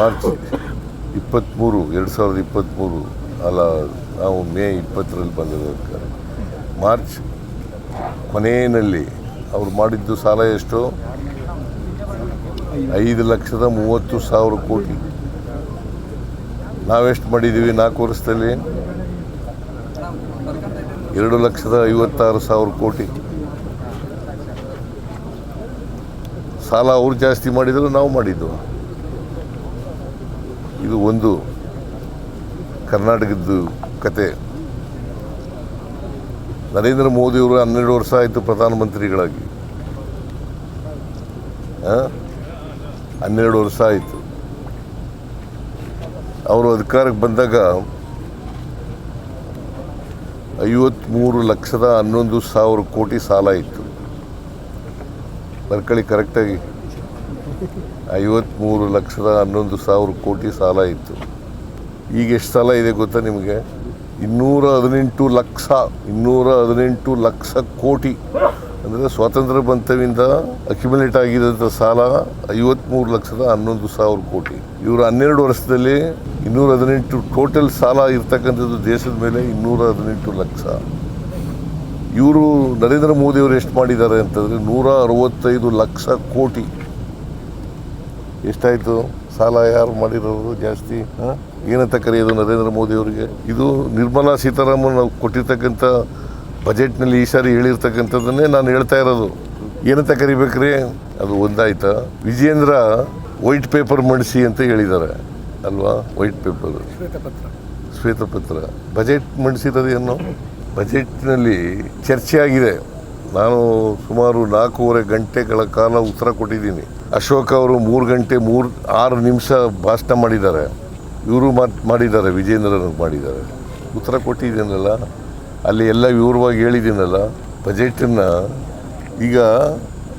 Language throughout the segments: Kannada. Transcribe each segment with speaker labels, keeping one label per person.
Speaker 1: ಮಾರ್ಚ್ 23, 2023 ಅಲ್ಲ, ನಾವು ಮೇ 20ರಲ್ಲಿ ಬಂದಿರೋ ಸರ್ಕಾರ. ಮಾರ್ಚ್ ಕೊನೆಯಲ್ಲಿ ಅವ್ರು ಮಾಡಿದ್ದು ಸಾಲ ಎಷ್ಟು? 5,30,000 ಕೋಟಿ. ನಾವೆಷ್ಟು ಮಾಡಿದ್ದೀವಿ 4 ವರ್ಷದಲ್ಲಿ? 2,56,000 ಕೋಟಿ. ಸಾಲ ಅವ್ರು ಜಾಸ್ತಿ ಮಾಡಿದ್ರು, ನಾವು ಮಾಡಿದ್ದು. ಇದು ಒಂದು ಕರ್ನಾಟಕದ್ದು ಕತೆ. ನರೇಂದ್ರ ಮೋದಿಯವರು 12 ವರ್ಷ ಆಯಿತು ಪ್ರಧಾನಮಂತ್ರಿಗಳಾಗಿ. 12 ವರ್ಷ ಆಯಿತು. ಅವರು ಅಧಿಕಾರಕ್ಕೆ ಬಂದಾಗ 53,11,000 ಕೋಟಿ ಸಾಲ ಇತ್ತು. ಬರ್ಕೊಳ್ಳಿ ಕರೆಕ್ಟಾಗಿ, 53,11,000 ಕೋಟಿ ಸಾಲ ಇತ್ತು. ಈಗ ಎಷ್ಟು ಸಾಲ ಇದೆ ಗೊತ್ತಾ ನಿಮಗೆ? 218 ಲಕ್ಷ ಕೋಟಿ. ಅಂದರೆ ಸ್ವಾತಂತ್ರ್ಯ ಬಂತವಿಂದ ಅಕ್ಯುಮುಲೇಟ್ ಆಗಿದ್ದಂಥ ಸಾಲ 53,11,000 ಕೋಟಿ. ಇವರು 12 ವರ್ಷದಲ್ಲಿ 218 ಟೋಟಲ್ ಸಾಲ ಇರ್ತಕ್ಕಂಥದ್ದು ದೇಶದ ಮೇಲೆ 218 ಲಕ್ಷ. ಇವರು ನರೇಂದ್ರ ಮೋದಿಯವರು ಎಷ್ಟು ಮಾಡಿದ್ದಾರೆ ಅಂತಂದರೆ 165 ಲಕ್ಷ ಕೋಟಿ. ಎಷ್ಟಾಯಿತು ಸಾಲ? ಯಾರು ಮಾಡಿರೋರು ಜಾಸ್ತಿ? ಏನಂತ ಕರೆಯೋದು ನರೇಂದ್ರ ಮೋದಿಯವರಿಗೆ? ಇದು ನಿರ್ಮಲಾ ಸೀತಾರಾಮನ್ ಕೊಟ್ಟಿರ್ತಕ್ಕಂಥ ಬಜೆಟ್ನಲ್ಲಿ ಈ ಸಾರಿ ಹೇಳಿರ್ತಕ್ಕಂಥದ್ದನ್ನೇ ನಾನು ಹೇಳ್ತಾ ಇರೋದು. ಏನಂತ ಕರಿಬೇಕ್ರಿ? ಅದು ಒಂದಾಯ್ತಾ? ವಿಜೇಂದ್ರ ವೈಟ್ ಪೇಪರ್ ಮಂಡಿಸಿ ಅಂತ ಹೇಳಿದ್ದಾರೆ ಅಲ್ವಾ? ವೈಟ್ ಪೇಪರ್, ಶ್ವೇತಪತ್ರ. ಬಜೆಟ್ ಮಂಡಿಸಿರೋದೇನು? ಬಜೆಟ್ನಲ್ಲಿ ಚರ್ಚೆ ಆಗಿದೆ. ನಾನು ಸುಮಾರು 4.5 ಗಂಟೆಗಳ ಕಾಲ ಉತ್ತರ ಕೊಟ್ಟಿದ್ದೀನಿ. ಅಶೋಕ್ ಅವರು 3 ಗಂಟೆ 6 ನಿಮಿಷ ಭಾಷಣ ಮಾಡಿದ್ದಾರೆ. ಇವರು ಮಾಡಿದ್ದಾರೆ, ವಿಜೇಂದ್ರನ ಮಾಡಿದ್ದಾರೆ. ಉತ್ತರ ಕೊಟ್ಟಿದ್ದೀನಲ್ಲ, ಅಲ್ಲಿ ಎಲ್ಲ ವಿವರವಾಗಿ ಹೇಳಿದ್ದೀನಲ್ಲ ಬಜೆಟನ್ನು. ಈಗ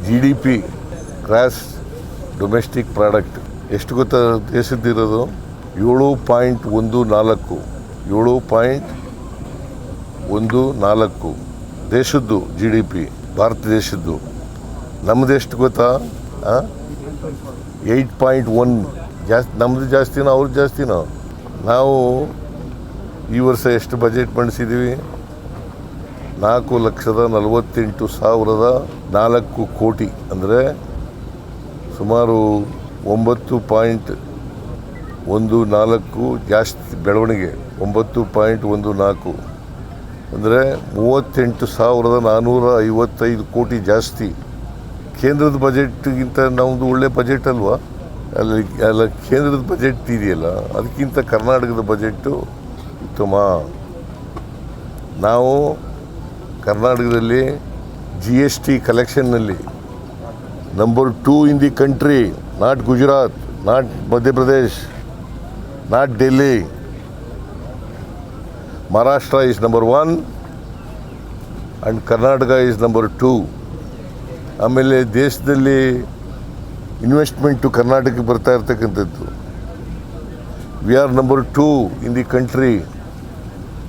Speaker 1: GDP ಗ್ರಾಸ್ ಡೊಮೆಸ್ಟಿಕ್ ಪ್ರಾಡಕ್ಟ್ ಎಷ್ಟು ಗೊತ್ತಾ ದೇಶದ್ದಿರೋದು? 7.14. 7.14 ದೇಶದ್ದು GDP, ಭಾರತ ದೇಶದ್ದು. ನಮ್ಮದು ಎಷ್ಟು ಗೊತ್ತಾ? 8.1. ಜಾಸ್ತಿ, ನಮ್ಮದು ಜಾಸ್ತಿನೋ ಅವ್ರದ್ದು ಜಾಸ್ತಿನೋ? ನಾವು ಈ ವರ್ಷ ಎಷ್ಟು ಬಜೆಟ್ ಮಂಡಿಸಿದ್ದೀವಿ? 4,48,04 ಕೋಟಿ. ಅಂದರೆ ಸುಮಾರು 9.14 ಜಾಸ್ತಿ ಬೆಳವಣಿಗೆ. 9.14 ಅಂದರೆ 38,455 ಕೋಟಿ ಜಾಸ್ತಿ. ಕೇಂದ್ರದ ಬಜೆಟ್ಗಿಂತ ನಮ್ಮದು ಒಳ್ಳೆ ಬಜೆಟ್ ಅಲ್ವಾ? ಅಲ್ಲ ಕೇಂದ್ರದ ಬಜೆಟ್ ಇದೆಯಲ್ಲ, ಅದಕ್ಕಿಂತ ಕರ್ನಾಟಕದ ಬಜೆಟ್ಟು ಉತ್ತಮ. ನಾವು ಕರ್ನಾಟಕದಲ್ಲಿ GST ಕಲೆಕ್ಷನ್ನಲ್ಲಿ number 2 in the country. Not Gujarat, not Madhya Pradesh, not Delhi. Maharashtra is number 1 and Karnataka is number 2. ಆಮೇಲೆ ದೇಶದಲ್ಲಿ ಇನ್ವೆಸ್ಟ್ಮೆಂಟು ಕರ್ನಾಟಕಕ್ಕೆ ಬರ್ತಾ ಇರ್ತಕ್ಕಂಥದ್ದು. We are number 2 in the country.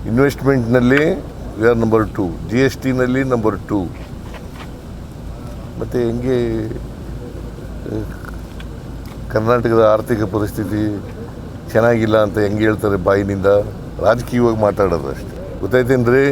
Speaker 1: ಇನ್ವೆಸ್ಟ್ಮೆಂಟ್ನಲ್ಲಿ ವಿ ಆರ್ ನಂಬರ್ 2, GSTನಲ್ಲಿ ನಂಬರ್ 2. ಮತ್ತು ಹೆಂಗೆ ಕರ್ನಾಟಕದ ಆರ್ಥಿಕ ಪರಿಸ್ಥಿತಿ ಚೆನ್ನಾಗಿಲ್ಲ ಅಂತ ಹೆಂಗೆ ಹೇಳ್ತಾರೆ ಬಾಯಿನಿಂದ? ರಾಜಕೀಯವಾಗಿ ಮಾತಾಡೋದು ಅಷ್ಟೇ. ಗೊತ್ತಾಯ್ತೇನ್ರಿ?